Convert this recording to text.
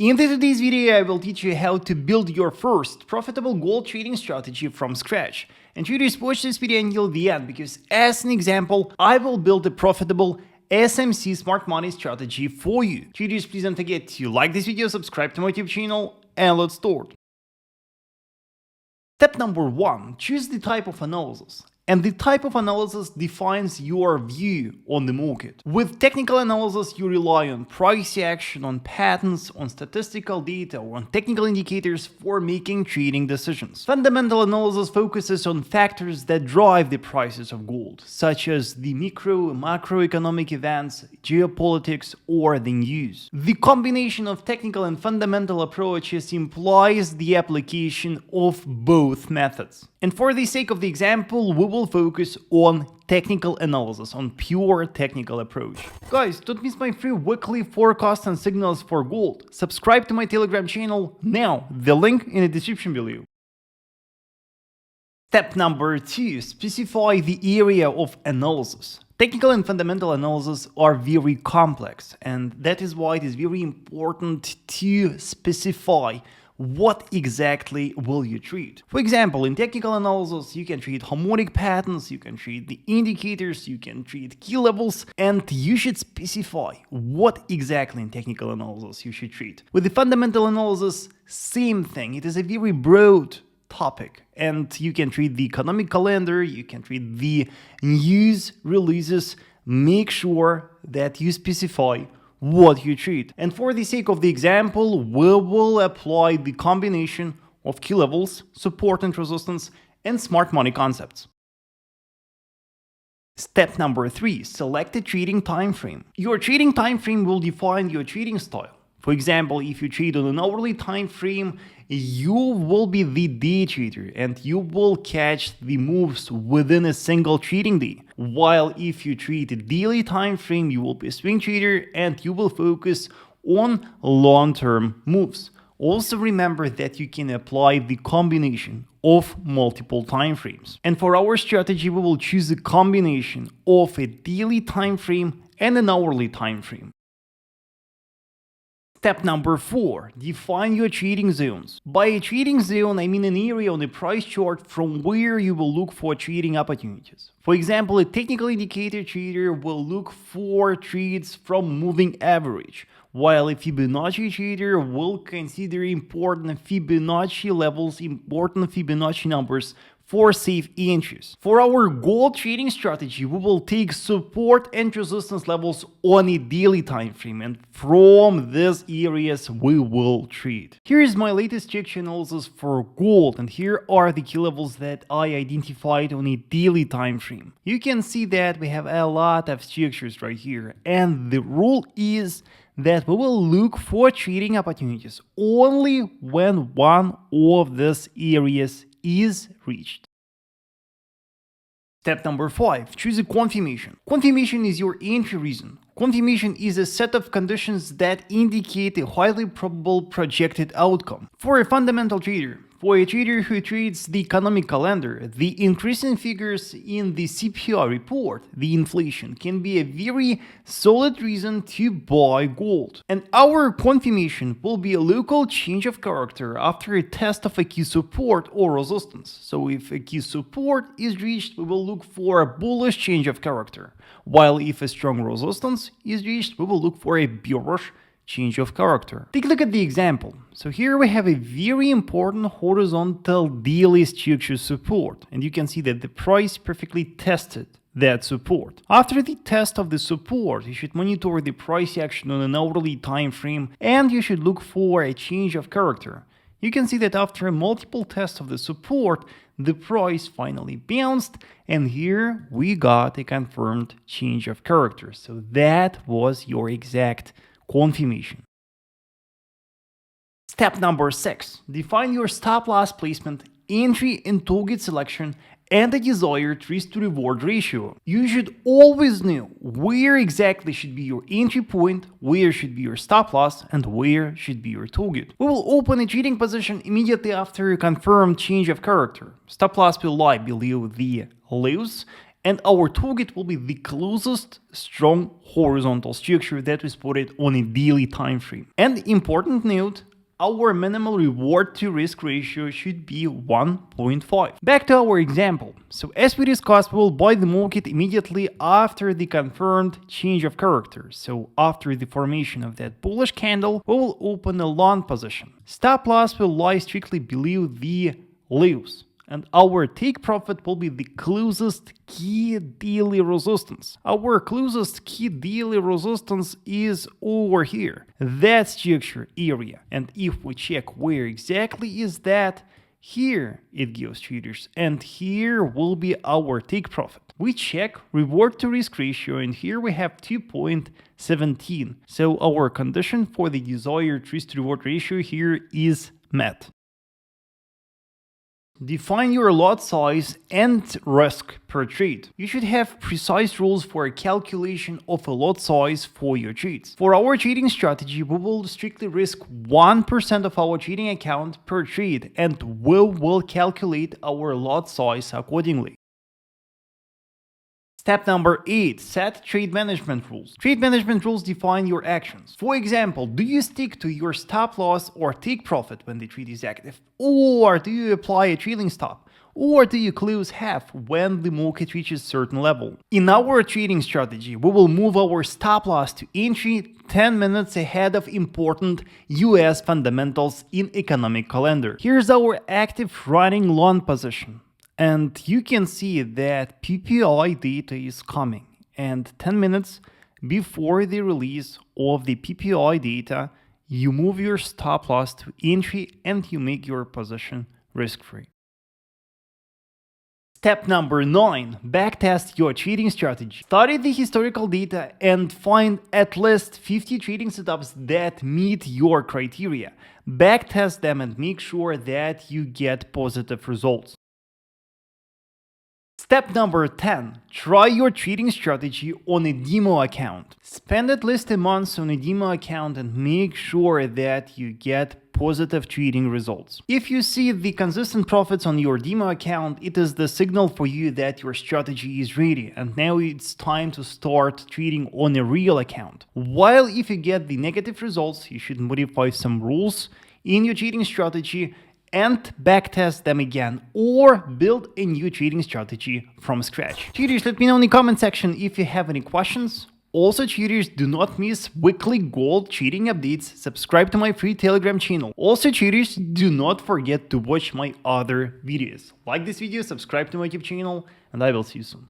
In today's video, I will teach you how to build your first profitable gold trading strategy from scratch. And traders, watch this video until the end because, as an example, I will build a profitable SMC smart money strategy for you. Traders, please don't forget to like this video, subscribe to my YouTube channel, and let's start. Step number 1, choose the type of analysis. And the type of analysis defines your view on the market. With technical analysis, you rely on price action, on patterns, on statistical data, or on technical indicators for making trading decisions. Fundamental analysis focuses on factors that drive the prices of gold, such as the macroeconomic events, geopolitics, or the news. The combination of technical and fundamental approaches implies the application of both methods. And for the sake of the example, we will focus on technical analysis, on pure technical approach. Guys, don't miss my free weekly forecast and signals for gold. Subscribe to my Telegram channel now, the link in the description below. Step number 2, specify the area of analysis. Technical and fundamental analysis are very complex, and that is why it is very important to specify what exactly will you trade. For example, in technical analysis, you can trade harmonic patterns, you can trade the indicators, you can trade key levels, and you should specify what exactly in technical analysis you should trade. With the fundamental analysis, same thing. It is a very broad topic, and you can trade the economic calendar, you can trade the news releases. Make sure that you specify what you trade. And for the sake of the example, we will apply the combination of key levels, support and resistance, and smart money concepts. Step number 3, select a trading time frame. Your trading time frame will define your trading style. For example, if you trade on an hourly time frame, you will be the day trader and you will catch the moves within a single trading day. While if you trade a daily time frame, you will be a swing trader and you will focus on long-term moves. Also remember that you can apply the combination of multiple time frames. And for our strategy, we will choose a combination of a daily time frame and an hourly time frame. Step number 4, define your trading zones. By a trading zone, I mean an area on the price chart from where you will look for trading opportunities. For example, a technical indicator trader will look for trades from moving average, while a Fibonacci trader will consider important Fibonacci levels, important Fibonacci numbers for safe entries. For our gold trading strategy, we will take support and resistance levels on a daily time frame, and from these areas we will trade. Here is my latest structure analysis for gold, and here are the key levels that I identified on a daily time frame. You can see that we have a lot of structures right here, and the rule is that we will look for trading opportunities only when one of these areas is reached. Step number 5, choose a confirmation. Confirmation is your entry reason. Confirmation is a set of conditions that indicate a highly probable projected outcome. For a fundamental trader, for a trader who trades the economic calendar, the increasing figures in the CPI report, the inflation, can be a very solid reason to buy gold. And our confirmation will be a local change of character after a test of a key support or resistance. So if a key support is reached, we will look for a bullish change of character, while if a strong resistance is reached, we will look for a bearish change of character. Take a look at the example. So here we have a very important horizontal daily structure support, and you can see that the price perfectly tested that support. After the test of the support, you should monitor the price action on an hourly time frame, and you should look for a change of character. You can see that after multiple tests of the support, the price finally bounced, and here we got a confirmed change of character. So that was your exact confirmation. Step number 6, define your stop loss placement, entry and target selection, and the desired risk to reward ratio. You should always know where exactly should be your entry point, where should be your stop loss, and where should be your target. We will open a trading position immediately after a confirmed change of character. Stop loss will lie below the lows, And our target will be the closest strong horizontal structure that we spotted on a daily time frame. And important note, our minimal reward to risk ratio should be 1.5. Back to our example. So as we discussed, we will buy the market immediately after the confirmed change of character. So after the formation of that bullish candle, we will open a long position. Stop loss will lie strictly below the lows. And our take profit will be the closest key daily resistance. Our closest key daily resistance is over here, that structure area. And if we check where exactly is that, here it gives traders, and here will be our take profit. We check reward to risk ratio, and here we have 2.17. So our condition for the desired risk to reward ratio here is met. Define your lot size and risk per trade. You should have precise rules for a calculation of a lot size for your trades. For our trading strategy, we will strictly risk 1% of our trading account per trade, and we will calculate our lot size accordingly. Step number 8. Set trade management rules. Trade management rules define your actions. For example, do you stick to your stop loss or take profit when the trade is active? Or do you apply a trailing stop? Or do you close half when the market reaches a certain level? In our trading strategy, we will move our stop loss to entry 10 minutes ahead of important US fundamentals in economic calendar. Here's our active running long position. And you can see that PPI data is coming, and 10 minutes before the release of the PPI data, you move your stop loss to entry and you make your position risk-free. Step number 9. Backtest your trading strategy. Study the historical data and find at least 50 trading setups that meet your criteria. Backtest them and make sure that you get positive results. Step number 10. Try your trading strategy on a demo account. Spend at least a month on a demo account and make sure that you get positive trading results. If you see the consistent profits on your demo account, it is the signal for you that your strategy is ready, and now it's time to start trading on a real account. While if you get the negative results, you should modify some rules in your trading strategy and backtest them again, or build a new trading strategy from scratch. Traders, let me know in the comment section if you have any questions. Also, traders, do not miss weekly gold trading updates. Subscribe to my free Telegram channel. Also, traders, do not forget to watch my other videos. Like this video, subscribe to my YouTube channel, and I will see you soon.